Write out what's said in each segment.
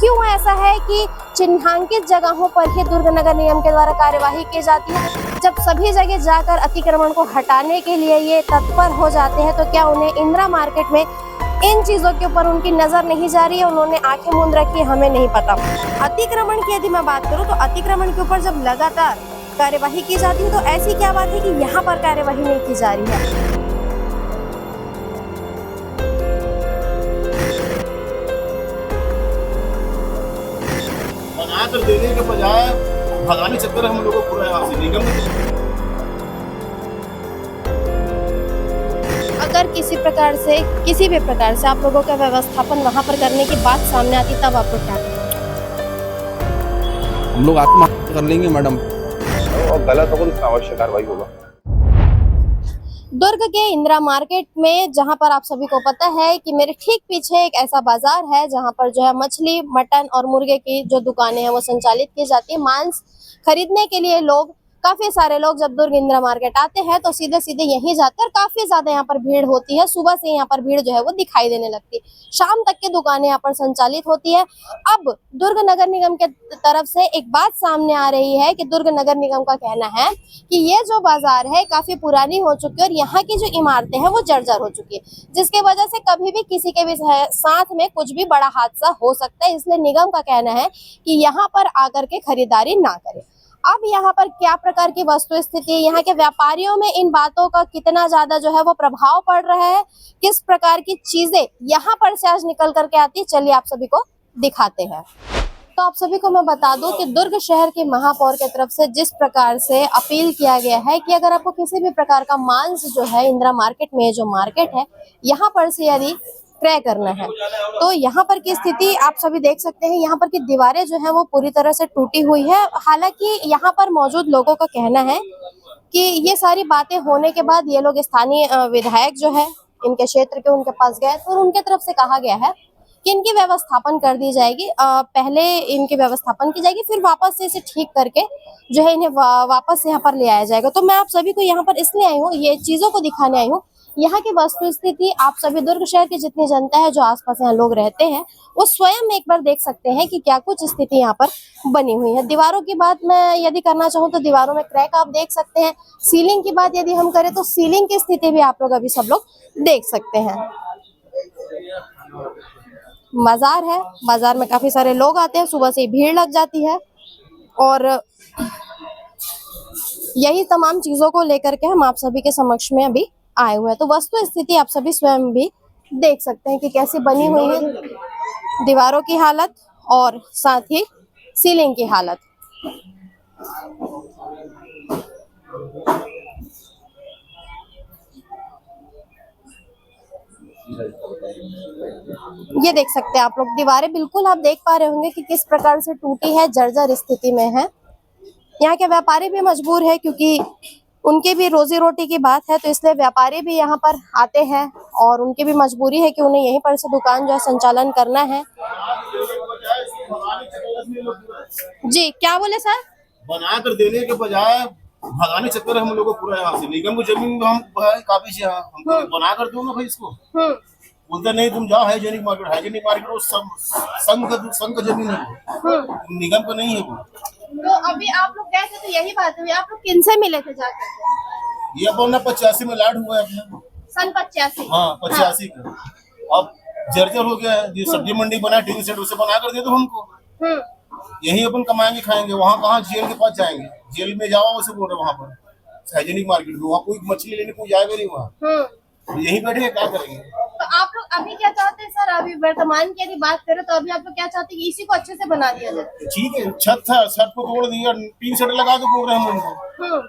क्यों ऐसा है कि चिन्हांकित जगहों पर ही दुर्ग नगर निगम के द्वारा कार्यवाही की जाती है, जब सभी जगह जाकर अतिक्रमण को हटाने के लिए ये तत्पर हो जाते हैं, तो क्या उन्हें इंदिरा मार्केट में इन चीजों के ऊपर उनकी नजर नहीं जा रही है? उन्होंने आंखें मूंद रखी है, हमें नहीं पता। अतिक्रमण की यदि मैं बात करूं तो अतिक्रमण के ऊपर जब लगातार कार्यवाही की जाती है, तो ऐसी क्या बात है कि यहाँ पर कार्यवाही नहीं की जा रही है? बनाकर देने के बजाय भगाने चक्कर हम लोगों को पूरा यहाँ से निगम। अगर किसी भी प्रकार से आप लोगों का व्यवस्थापन वहां पर करने की बात सामने आती, तब आप लोग क्या करेंगे? हम लोग आत्महत्या कर लेंगे मैडम, और गलत हो तो अवश्य कार्रवाई होगा। दुर्ग के इंदिरा मार्केट में, जहां पर आप सभी को पता है कि मेरे ठीक पीछे एक ऐसा बाजार है जहां पर जो है मछली, मटन और मुर्गे की जो दुकानें हैं वो संचालित की जाती है। मांस खरीदने के लिए काफी सारे लोग जब दुर्ग इंदिरा मार्केट आते हैं तो सीधे सीधे यहीं जाते हैं, और काफी ज्यादा यहाँ पर भीड़ होती है। सुबह से यहाँ पर भीड़ जो है वो दिखाई देने लगती है, शाम तक की दुकानें यहाँ पर संचालित होती है। अब दुर्ग नगर निगम के तरफ से एक बात सामने आ रही है कि दुर्ग नगर निगम का कहना है कि ये जो बाजार है काफी पुरानी हो चुकी है और यहाँ की जो इमारतें हैं वो जर्जर हो चुकी है, जिसकी वजह से कभी भी किसी के भी साथ में कुछ भी बड़ा हादसा हो सकता है। इसलिए निगम का कहना है कि यहाँ पर आकर के खरीदारी ना करें। अब यहाँ पर क्या प्रकार की वस्तु स्थिति है, यहाँ के व्यापारियों में इन बातों का कितना ज्यादा जो है वो प्रभाव पड़ रहा है, किस प्रकार की चीजें यहाँ पर से आज निकल करके आती है, चलिए आप सभी को दिखाते हैं। तो आप सभी को मैं बता दूं कि दुर्ग शहर के महापौर की तरफ से जिस प्रकार से अपील किया गया है कि अगर आपको किसी भी प्रकार का मांस जो है इंदिरा मार्केट में जो मार्केट है यहाँ पर से यदि क्रय करना है, तो यहाँ पर की स्थिति आप सभी देख सकते हैं। यहाँ पर की दीवारें जो है वो पूरी तरह से टूटी हुई है। हालांकि यहाँ पर मौजूद लोगों का कहना है कि ये सारी बातें होने के बाद ये लोग स्थानीय विधायक जो है इनके क्षेत्र के, उनके पास गए और उनके तरफ से कहा गया है कि इनकी व्यवस्थापन कर दी जाएगी। पहले इनकी व्यवस्थापन की जाएगी, फिर वापस से इसे ठीक करके जो है इन्हें वापस यहाँ पर ले आया जाएगा। तो मैं आप सभी को यहाँ पर इसलिए आई हूँ, ये चीजों को दिखाने आई हूँ। यहाँ की वस्तु स्थिति आप सभी दुर्ग शहर की जितनी जनता है, जो आसपास यहाँ लोग रहते हैं, वो स्वयं एक बार देख सकते हैं कि क्या कुछ स्थिति यहाँ पर बनी हुई है। दीवारों की बात मैं यदि करना चाहूँ तो दीवारों में क्रैक आप देख सकते हैं। सीलिंग की बात यदि हम करें तो सीलिंग की स्थिति भी आप लोग अभी सब लोग देख सकते हैं। बाजार है, बाजार में काफी सारे लोग आते हैं, सुबह से भीड़ लग जाती है और यही तमाम चीजों को लेकर के हम आप सभी के समक्ष में अभी आए हुए हैं। तो वस्तु स्थिति आप सभी स्वयं भी देख सकते हैं कि कैसी बनी हुई है दीवारों की हालत और साथ ही सीलिंग की हालत। ये देख सकते हैं आप लोग, दीवारें बिल्कुल आप देख पा रहे होंगे कि किस प्रकार से टूटी है, जर्जर स्थिति में है। यहाँ के व्यापारी भी मजबूर है क्योंकि उनके भी रोजी रोटी की बात है, तो इसलिए व्यापारी भी यहाँ पर आते हैं और उनकी भी मजबूरी है कि उन्हें यहीं पर से दुकान जो है संचालन करना है। जी क्या बोले सर? बनाकर देने के बजाय भगाने चक्कर हम लोगों को पूरा यहाँ से निगम को जमीन हम काफी से हम बना कर दो ना भाई इसको। बोलते नहीं तुम जाओ हाइजेनिक मार्केट वो संघ का जमीन है, निगम का नहीं है वो। तो अभी आप लोग गए थे तो यही बात हुई, आप लोग किनसे मिले थे जाकर? ये अपना 85 में लाड हुआ है अपना, सन 85। हाँ 85 का। अब जर्जर हो गया है, जो सब्जी मंडी बना टीन सेट उसे बना कर दे दो हमको, यही अपन कमाएंगे खाएंगे। वहाँ कहाँ जेल के पास जाएंगे, जेल में जाओ उसे बोल रहे वहाँ पर हाइजेनिक मार्केट में, वहाँ कोई मछली लेने कोई जाएगा नहीं वहाँ, यही बैठे क्या करेंगे। तो आप लोग अभी क्या चाहते हैं सर? अभी वर्तमान की यदि बात करें तो अभी आप लोग क्या चाहते हैं कि इसी को अच्छे से बना दिया जाए? ठीक है, छत था, छत को तोड़ दिया, टीन सेट लगा दो बोल रहे हैं उनको।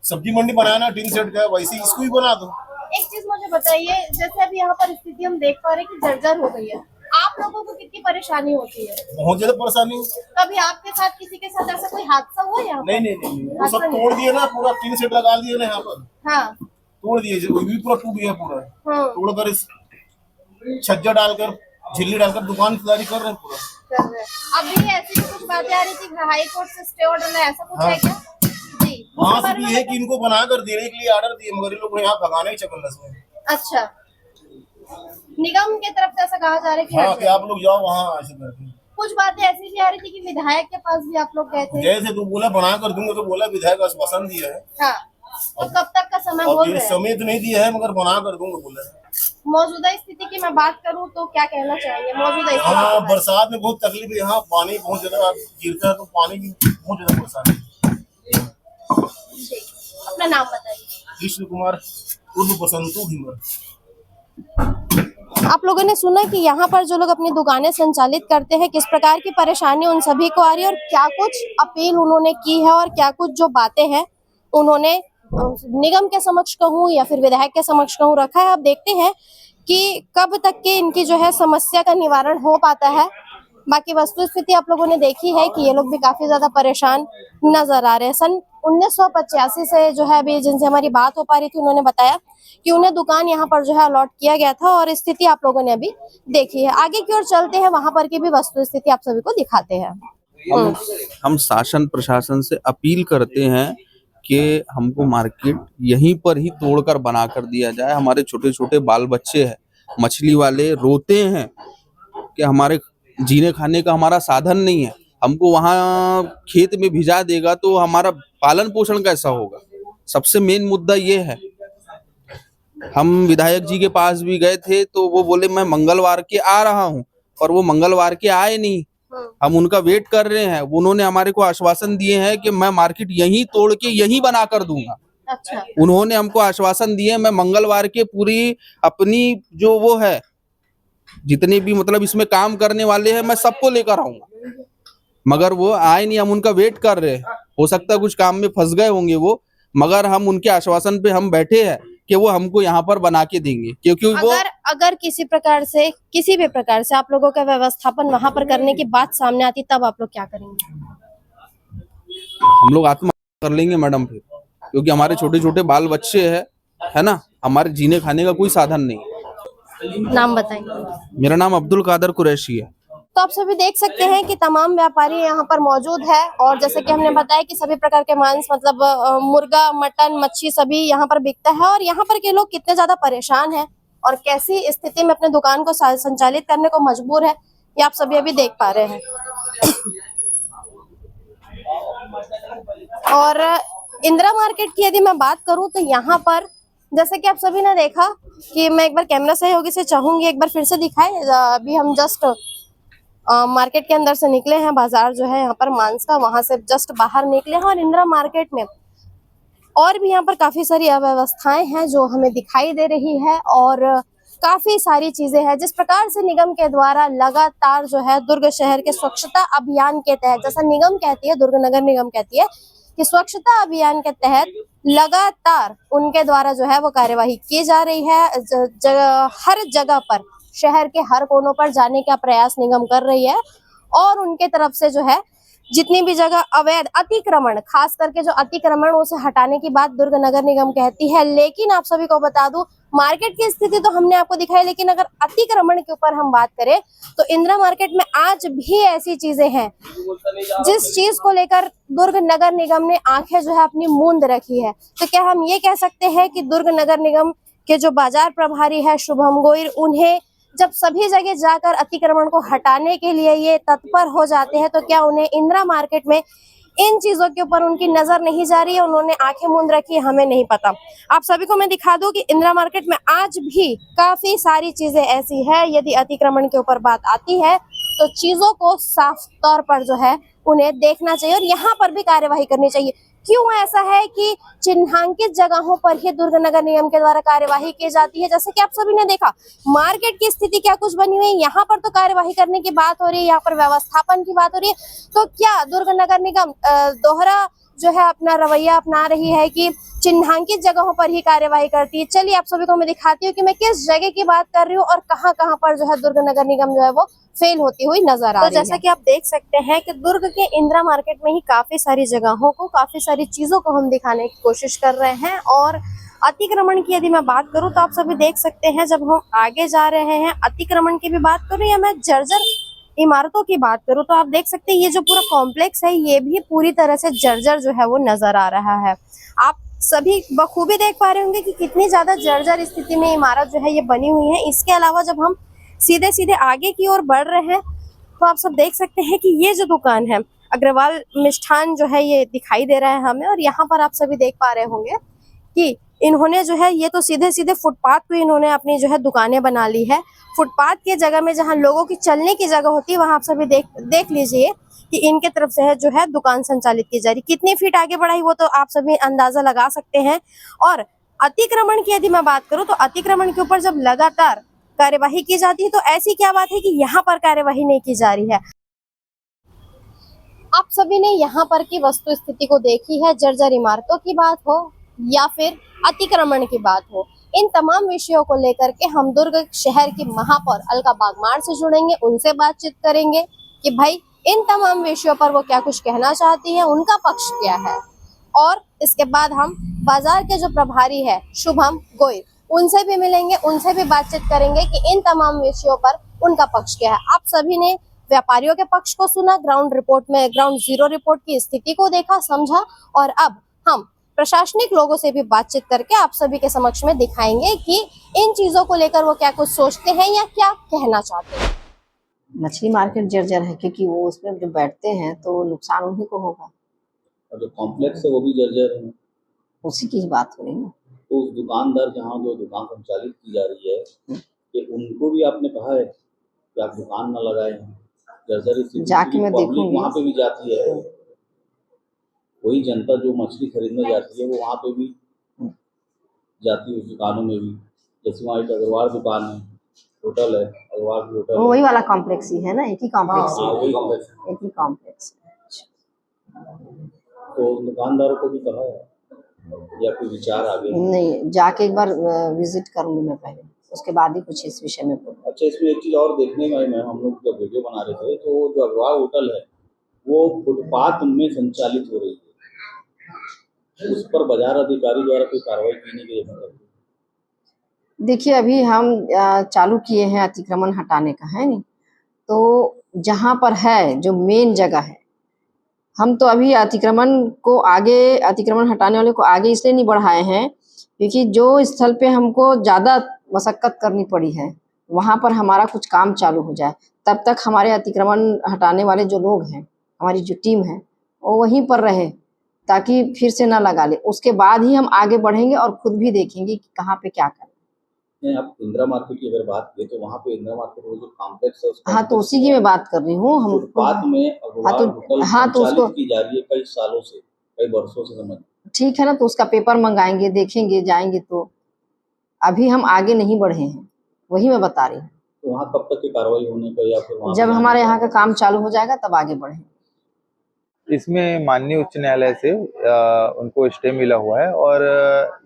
सब्जी मंडी बनाना टीन सेट का, वैसे इसको ही बना दो। एक चीज मुझे बताइए, जैसे अभी यहाँ पर स्थिति हम देख पा रहे हैं कि जर्जर हो गई है, आप लोगों को कितनी परेशानी होती है? बहुत ज्यादा परेशानी। कभी आपके साथ किसी के साथ ऐसा कोई हादसा हुआ यहाँ पर? नहीं, वो सब तोड़ दिए ना, पूरा टीन सेट लगा दिए ना यहाँ पर। हाँ तोड़ दिए, भी पूरा टूट गया पूरा। तोड़कर छज्जा डालकर झिल्ली डालकर दुकानदारी कर रहे हैं पूरा। अभी ऐसी भी कुछ बातें आ रही थी हाई कोर्ट से स्टे ऑर्डर है, ऐसा कुछ है क्या? जी वहाँ से भी है कि इनको बनाकर देने के लिए ऑर्डर दिए, मगर लोग यहाँ भगाना ही चक्कर में। अच्छा, निगम की तरफ से ऐसा कहा जा रहा है कि हाँ कि आप लोग जाओ वहाँ ऐसे करके। कुछ बातें ऐसी भी आ रही थी कि विधायक के पास भी आप लोग गए थे। जैसे तू बोला बना कर दूंगा, तो बोला विधायक आश्वासन दिया है। हाँ, तो कब तक का समय अब बोल ये रहे हैं? समय तो नहीं दिया है, मगर बना कर दूंगा बोला है। मौजूदा स्थिति की मैं बात करूं तो क्या कहना चाहेंगे मौजूदा स्थिति हाँ, के बारे में? बरसात में बहुत तकलीफ है, यहाँ पानी बहुत ज्यादा गिरता है, तो पानी की बहुत ज्यादा परेशानी है। ठीक। अपना नाम बताइए। कृष्ण कुमार उर्फ बसंतु भीमर। आप लोगों ने सुना कि यहाँ पर जो लोग अपनी दुकानें संचालित करते हैं किस प्रकार की परेशानी उन सभी को आ रही है और क्या कुछ अपील उन्होंने की है और क्या कुछ जो बातें हैं उन्होंने निगम के समक्ष कहूँ या फिर विधायक के समक्ष कहूँ रखा है। अब देखते हैं कि कब तक के इनकी जो है समस्या का निवारण हो पाता है। बाकी वस्तु स्थिति आप लोगों ने देखी है कि ये लोग भी काफी ज्यादा परेशान नजर आ रहे हैं। सन 1985 से जो है अभी जिनसे हमारी बात हो पा रही थी उन्होंने बताया कि उन्हें दुकान यहाँ पर जो है अलॉट किया गया था और स्थिति आप लोगों ने अभी देखी है। आगे की ओर चलते हैं, वहां पर की भी वस्तु स्थिति आप सभी को दिखाते हैं। हम शासन प्रशासन से अपील करते हैं कि हमको मार्केट यहीं पर ही तोड़कर बना कर दिया जाए। हमारे छोटे छोटे बाल बच्चे हैं, मछली वाले रोते हैं कि हमारे जीने खाने का हमारा साधन नहीं है। हमको वहाँ खेत में भिजा देगा तो हमारा पालन पोषण कैसा होगा? सबसे मेन मुद्दा ये है। हम विधायक जी के पास भी गए थे तो वो बोले मैं मंगलवार के आ रहा हूँ, और वो मंगलवार के आए नहीं। हम उनका वेट कर रहे हैं। उन्होंने हमारे को आश्वासन दिए हैं कि मैं मार्केट यहीं तोड़ के यहीं बना कर दूंगा। अच्छा। उन्होंने हमको आश्वासन दिए मैं मंगलवार के पूरी अपनी जो वो है जितने भी मतलब इसमें काम करने वाले हैं मैं सबको लेकर आऊंगा, मगर वो आए नहीं। हम उनका वेट कर रहे हैं। हो सकता है कुछ काम में फंस गए होंगे वो, मगर हम उनके आश्वासन पे हम बैठे हैं कि वो हमको यहाँ पर बना के देंगे। क्योंकि वो अगर किसी प्रकार से किसी भी प्रकार से आप लोगों का व्यवस्थापन वहां पर करने की बात सामने आती तब आप लोग क्या करेंगे? हम लोग आत्महत्या कर लेंगे मैडम फिर, क्योंकि हमारे छोटे छोटे बाल बच्चे हैं, है ना। हमारे जीने खाने का कोई साधन नहीं। नाम बताएंगे। मेरा नाम अब्दुल कादर कुरैशी है। तो आप सभी देख सकते हैं कि तमाम व्यापारी यहाँ पर मौजूद है और जैसे कि हमने बताया कि सभी प्रकार के मांस मतलब मुर्गा, मटन, मच्छी सभी यहाँ पर बिकता है और यहाँ पर के लोग कितने ज्यादा परेशान हैं और कैसी स्थिति में अपने दुकान को संचालित करने को मजबूर है, ये आप सभी अभी देख पा रहे हैं। और इंदिरा मार्केट की यदि मैं बात करूं तो यहाँ पर जैसे कि आप सभी ने देखा कि मैं एक बार कैमरा सहयोगी से चाहूंगी एक बार फिर से दिखाए। अभी हम जस्ट मार्केट के अंदर से निकले हैं, बाजार जो है यहाँ पर मांस का वहां से जस्ट बाहर निकले हैं और इंदिरा मार्केट में और भी यहाँ पर काफी सारी अव्यवस्थाएं हैं जो हमें दिखाई दे रही है और काफी सारी चीजें हैं। जिस प्रकार से निगम के द्वारा लगातार जो है दुर्ग शहर के स्वच्छता अभियान के तहत, जैसा निगम कहती है, दुर्ग नगर निगम कहती है कि स्वच्छता अभियान के तहत लगातार उनके द्वारा जो है वो कार्यवाही की जा रही है। हर जगह पर शहर के हर कोनों पर जाने का प्रयास निगम कर रही है और उनके तरफ से जो है जितनी भी जगह अवैध अतिक्रमण, खास करके जो अतिक्रमण उसे हटाने की बात दुर्ग नगर निगम कहती है। लेकिन आप सभी को बता दूं मार्केट की स्थिति तो हमने आपको दिखाई, लेकिन अगर अतिक्रमण के ऊपर हम बात करें तो इंदिरा मार्केट में आज भी ऐसी चीजें हैं जिस चीज को लेकर दुर्ग नगर निगम ने आंखें जो है अपनी मूंद रखी है। तो क्या हम ये कह सकते हैं कि दुर्ग नगर निगम के जो बाजार प्रभारी है शुभम गोयल, उन्हें जब सभी जगह जाकर अतिक्रमण को हटाने के लिए ये तत्पर हो जाते हैं तो क्या उन्हें इंदिरा मार्केट में इन चीजों के ऊपर उनकी नजर नहीं जा रही है, उन्होंने आंखें मूंद रखी है, हमें नहीं पता। आप सभी को मैं दिखा दूं कि इंदिरा मार्केट में आज भी काफी सारी चीजें ऐसी है, यदि अतिक्रमण के ऊपर बात आती है तो चीजों को साफ तौर पर जो है उन्हें देखना चाहिए और यहाँ पर भी कार्यवाही करनी चाहिए। क्यों ऐसा है कि चिन्हांकित जगहों पर ही दुर्ग नगर निगम के द्वारा कार्यवाही की जाती है? जैसे कि आप सभी ने देखा मार्केट की स्थिति क्या कुछ बनी हुई है, यहाँ पर तो कार्यवाही करने की बात हो रही है, यहाँ पर व्यवस्थापन की बात हो रही है। तो क्या दुर्ग नगर निगम दोहरा जो है अपना रवैया अपना रही है कि चिन्हांकित जगहों पर ही कार्यवाही करती है? चलिए आप सभी को मैं दिखाती हूँ कि मैं किस जगह की बात कर रही हूँ और कहाँ कहाँ पर जो है दुर्ग नगर निगम जो है वो फेल होती हुई नजर आ रही है। तो जैसा कि आप देख सकते हैं कि दुर्ग के इंदिरा मार्केट में ही काफी सारी जगहों को, काफी सारी चीजों को हम दिखाने की कोशिश कर रहे हैं। और अतिक्रमण की यदि मैं बात करूं तो आप सभी देख सकते हैं जब हम आगे जा रहे हैं, अतिक्रमण की भी बात करूं या मैं जर्जर इमारतों की बात करूं तो आप देख सकते हैं ये जो पूरा कॉम्प्लेक्स है ये भी पूरी तरह से जर्जर जो है वो नजर आ रहा है। आप सभी बखूबी देख पा रहे होंगे कि कितनी ज्यादा जर्जर स्थिति में इमारत जो है ये बनी हुई है। इसके अलावा जब हम सीधे सीधे आगे की ओर बढ़ रहे हैं तो आप सब देख सकते हैं कि ये जो दुकान है अग्रवाल मिष्ठान जो है ये दिखाई दे रहा है हमें, और यहाँ पर आप सभी देख पा रहे होंगे कि इन्होंने जो है ये तो सीधे सीधे फुटपाथ पे इन्होंने अपनी जो है दुकानें बना ली है। फुटपाथ के जगह में जहाँ लोगों की चलने की जगह होती है वहां आप सभी देख लीजिए कि इनके तरफ से है जो है दुकान संचालित की जा रही। कितनी फीट आगे बढ़ाई वो तो आप सभी अंदाजा लगा सकते हैं। और अतिक्रमण की यदि मैं बात करूं तो अतिक्रमण के ऊपर जब लगातार कार्यवाही की जाती है तो ऐसी क्या बात है कि यहाँ पर कार्यवाही नहीं की जा रही है। आप सभी ने यहाँ पर की वस्तु स्थिति को देखी है, जर्जर इमारतों की बात हो या फिर अतिक्रमण की बात हो, इन तमाम विषयों को लेकर के हम दुर्ग शहर की महापौर अलका बागमार से जुड़ेंगे, उनसे बातचीत करेंगे कि भाई इन तमाम विषयों पर वो क्या कुछ कहना चाहती है, उनका पक्ष क्या है। और इसके बाद हम बाजार के जो प्रभारी है शुभम गोयल, उनसे भी मिलेंगे, उनसे भी बातचीत करेंगे कि इन तमाम विषयों पर उनका पक्ष क्या है। आप सभी ने व्यापारियों के पक्ष को सुना, ग्राउंड जीरो रिपोर्ट की स्थिति को देखा, समझा, और अब हम प्रशासनिक लोगों से भी बातचीत करके आप सभी के समक्ष में दिखाएंगे कि इन चीजों को लेकर वो क्या कुछ सोचते हैं या क्या कहना चाहते हैं। मछली मार्केट जर्जर है क्योंकि वो उसमें जो बैठते हैं तो नुकसान उन्हीं को होगा। और जो कॉम्प्लेक्स है वो भी जर्जर है, उसी की बात हो रही है। तो उस दुकानदार जहाँ जो दुकान संचालित की जा रही है कि उनको भी आपने कहा है कि आप दुकान न लगाए हैं, जर्जर स्थिति जाके मैं देखूंगी। वहाँ पे भी जाती है, वही जनता जो मछली खरीदने जाती है वो वहाँ पे भी जाती है, उस दुकानों में भी। जैसे वहाँ एक अग्रवाल दुकान है, होटल है, अग्रवाल की होटल वो वही वाला कॉम्प्लेक्स ही है ना, एक ही कॉम्प्लेक्स हाँ, वही कॉम्प्लेक्स है। एक ही कॉम्प्लेक्स। तो दुकानदारों को भी कहा है या कोई विचार आगे? नहीं, जाके एक बार विजिट करूंगी मैं पहले, उसके बाद ही कुछ इस विषय में बोलूंगी। अच्छा, इसमें एक चीज़ और देखने में आई, मैं हम लोग जब वीडियो बना रहे थे तो जो अग्रवाल होटल है वो फुटपाथ में संचालित हो रही है, उस पर बाजार अधिकारी द्वारा कोई कार्रवाई की नहीं गई है? देखिए अभी हम चालू किए हैं अतिक्रमण हटाने का, है नहीं, तो जहाँ पर है जो मेन जगह है, हम तो अभी अतिक्रमण हटाने वाले को आगे इसलिए नहीं बढ़ाए हैं क्योंकि जो स्थल पे हमको ज़्यादा मशक्कत करनी पड़ी है वहाँ पर हमारा कुछ काम चालू हो जाए, तब तक हमारे अतिक्रमण हटाने वाले जो लोग हैं, हमारी जो टीम है, वो वहीं पर रहे ताकि फिर से ना लगा ले। उसके बाद ही हम आगे बढ़ेंगे और खुद भी देखेंगे कि कहाँ पे क्या करें। नहीं, आप इंदिरा मार्केट की अगर बात करें तो वहाँ पे इंदिरा मार्केट वो जो कॉम्प्लेक्स है हाँ, तो उसी की मैं बात कर रही हूँ। हम फुटपाथ में अग्रवाल होटल संचालित की जा रही है कई सालों से, कई वर्षों से समझ। ठीक है ना, तो उसका पेपर मंगाएंगे, देखेंगे, जाएंगे। तो अभी हम आगे नहीं बढ़े हैं, वही मैं बता रही हूँ। तो वहाँ कब तक की कार्रवाई होने का, या फिर जब हमारे यहाँ का काम चालू हो जाएगा तब आगे बढ़ेंगे। इसमें माननीय उच्च न्यायालय से उनको स्टे मिला हुआ है और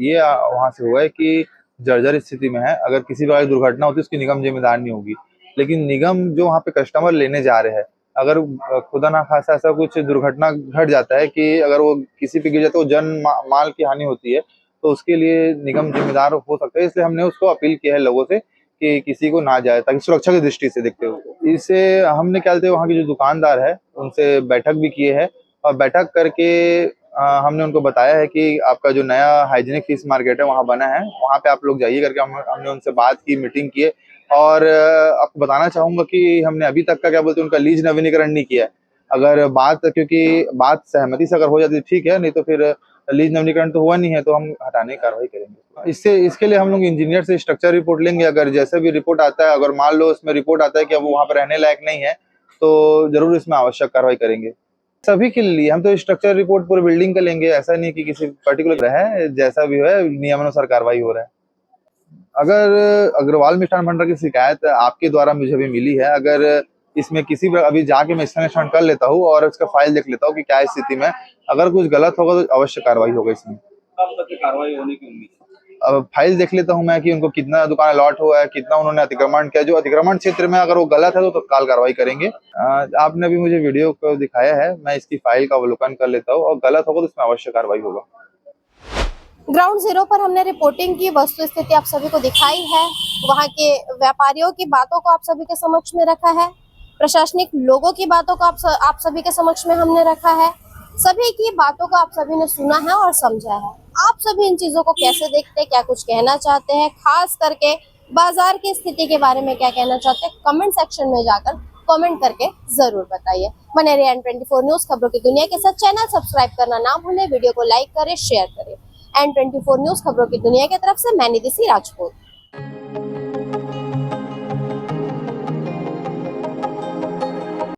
ये वहाँ से हुआ है कि जर्जर स्थिति में है, अगर किसी प्रकार की दुर्घटना होती है उसकी निगम जिम्मेदार नहीं होगी, लेकिन निगम जो वहाँ पे कस्टमर लेने जा रहे हैं, अगर खुदा ना खासा ऐसा कुछ दुर्घटना घट जाता है कि अगर वो किसी पे गिर जाता है तो माल की हानि होती है, तो उसके लिए निगम जिम्मेदार हो सकता है। इसलिए हमने उसको अपील किया है लोगों से कि किसी को ना जाए, ताकि सुरक्षा की दृष्टि से देखते हुए। इससे हमने क्या कहते हैं, वहाँ के जो दुकानदार है उनसे बैठक भी किए हैं और बैठक करके हमने उनको बताया है कि आपका जो नया हाइजीनिक फिश मार्केट है वहाँ बना है, वहाँ पे आप लोग जाइए करके हमने उनसे बात की, मीटिंग की है। और आपको बताना चाहूंगा कि हमने अभी तक का क्या बोलते हैं उनका लीज नवीनीकरण नहीं किया है। अगर क्योंकि बात सहमति से अगर हो जाती ठीक है, नहीं तो फिर लीज नवीनीकरण तो हुआ नहीं है, तो हम हटाने की कार्रवाई करेंगे। इसके लिए हम लोग इंजीनियर से स्ट्रक्चर रिपोर्ट लेंगे। अगर जैसे भी रिपोर्ट आता है, अगर मान लो इसमें रिपोर्ट आता है कि अब वहाँ पर रहने लायक नहीं है, तो जरूर इसमें आवश्यक कार्रवाई करेंगे। सभी के लिए हम तो स्ट्रक्चर रिपोर्ट पूरे बिल्डिंग का लेंगे, ऐसा नहीं कि किसी पर्टिकुलर है, जैसा भी है नियमानुसार कार्रवाई हो रहा है। अगर अग्रवाल मिष्ठान भंडार की शिकायत आपके द्वारा मुझे भी मिली है, अगर इसमें किसी अभी जाके मैं स्थानांतरण कर लेता हूँ और उसका फाइल देख लेता हूँ कि क्या स्थिति में, अगर कुछ गलत होगा तो अवश्य कार्रवाई होगा इसमें। कब तक कार्रवाई होने की उम्मीद? अब फाइल देख लेता हूँ मैं कि उनको कितना दुकान अलॉट हुआ है, कितना उन्होंने अतिक्रमण किया। जो अतिक्रमण क्षेत्र में अगर वो गलत है तो तत्काल कार्रवाई करेंगे। आपने अभी मुझे वीडियो को दिखाया है, मैं इसकी फाइल का अवलोकन कर लेता हूँ और गलत होगा तो इसमें अवश्य कार्रवाई होगा। ग्राउंड जीरो पर हमने रिपोर्टिंग की, वस्तु स्थिति आप सभी को दिखाई है, वहाँ के व्यापारियों की बातों को आप सभी के समक्ष में रखा है, प्रशासनिक लोगों की बातों को आप सभी के समक्ष में हमने रखा है, सभी की बातों को आप सभी ने सुना है और समझा है। आप सभी इन चीजों को कैसे देखते हैं, क्या कुछ कहना चाहते हैं, खास करके बाजार की स्थिति के बारे में क्या कहना चाहते हैं, कमेंट सेक्शन में जाकर कमेंट करके जरूर बताइए। बने रहिए N24 न्यूज खबरों की दुनिया के साथ। चैनल सब्सक्राइब करना ना भूलें, वीडियो को लाइक करें, शेयर करें। N24 न्यूज खबरों की दुनिया की तरफ से मैं निधि राजपूत।